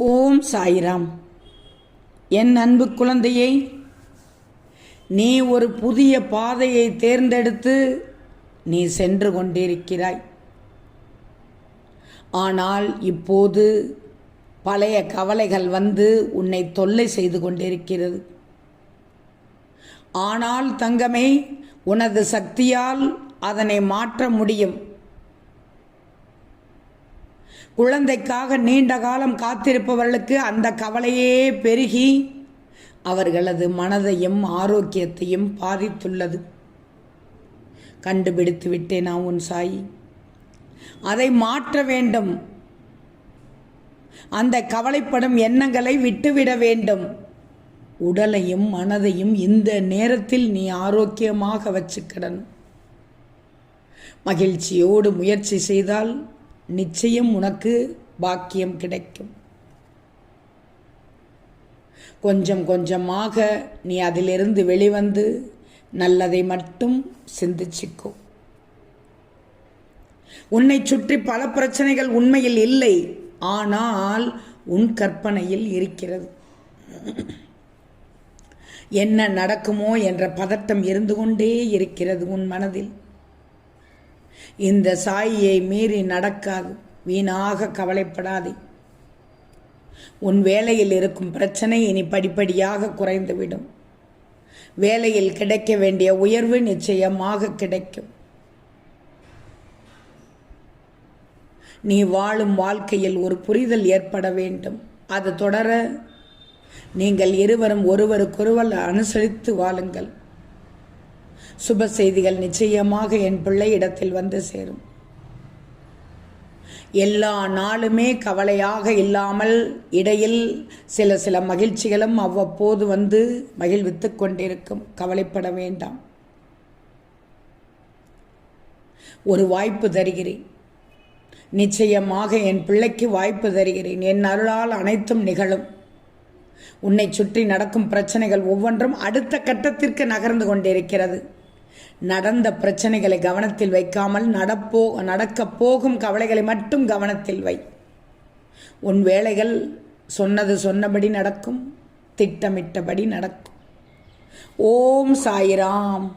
ஓம் சாய்ராம். என் அன்பு குழந்தையை, நீ ஒரு புதிய பாதையை தேர்ந்தெடுத்து நீ சென்று கொண்டிருக்கிறாய். ஆனால் இப்போது பழைய கவலைகள் வந்து உன்னை தொல்லை செய்து கொண்டிருக்கிறது. ஆனால் தங்கமே, உனது சக்தியால் அதனை மாற்ற முடியும். குழந்தைக்காக நீண்ட காலம் காத்திருப்பவர்களுக்கு அந்த கவலையே பெருகி அவர்களது மனதையும் ஆரோக்கியத்தையும் பாதித்துள்ளது. கண்டுபிடித்து விட்டேன் நான் உன் சாயி. அதை மாற்ற வேண்டும். அந்த கவலைப்படும் எண்ணங்களை விட்டுவிட வேண்டும். உடலையும் மனதையும் இந்த நேரத்தில் நீ ஆரோக்கியமாக வச்சுக்கிடணும். மகிழ்ச்சியோடு முயற்சி செய்தால் நிச்சயம் உனக்கு பாக்கியம் கிடைக்கும். கொஞ்சம் கொஞ்சமாக நீ அதிலிருந்து வெளிவந்து நல்லதை மட்டும் சிந்திச்சுக்கோ. உன்னை சுற்றி பல பிரச்சனைகள் உண்மையில் இல்லை, ஆனால் உன் கற்பனையில் இருக்கிறது. என்ன நடக்குமோ என்ற பதட்டம் இருந்து கொண்டே இருக்கிறது உன் மனதில். இந்த சாயியை மீறி நடக்காது. வீணாக கவலைப்படாதே. உன் வேலையில் இருக்கும் பிரச்சனை இனி படிப்படியாக குறைந்துவிடும். வேலையில் கிடைக்க வேண்டிய உயர்வு நிச்சயமாக கிடைக்கும். நீ வாழும் வாழ்க்கையில் ஒரு புரிதல் ஏற்பட வேண்டும். அது தொடர நீங்கள் இருவரும் ஒருவருக்கொருவர் அனுசரித்து வாழுங்கள். சுப செய்திகள் நிச்சயமாக என் பிள்ளை இடத்தில் வந்து சேரும். எல்லா நாளுமே கவலையாக இல்லாமல் இடையில் சில மகிழ்ச்சிகளும் அவ்வப்போது வந்து மகிழ்வித்து கொண்டிருக்கும். கவலைப்பட வேண்டாம். ஒரு வாய்ப்பு தருகிறேன். நிச்சயமாக என் பிள்ளைக்கு வாய்ப்பு தருகிறேன். என் அருளால் அனைத்தும் நிகழும். உன்னை சுற்றி நடக்கும் பிரச்சனைகள் ஒவ்வொன்றும் அடுத்த கட்டத்திற்கு நகர்ந்து கொண்டிருக்கிறது. நடந்த பிரச்சனைகளை கவனத்தில் வைக்காமல் நடக்கப் போகும் கவலைகளை மட்டும் கவனத்தில் வை. உன் வேலைகள் சொன்னபடி நடக்கும். திட்டமிட்டபடி நடக்கும். ஓம் சாய்ராம்.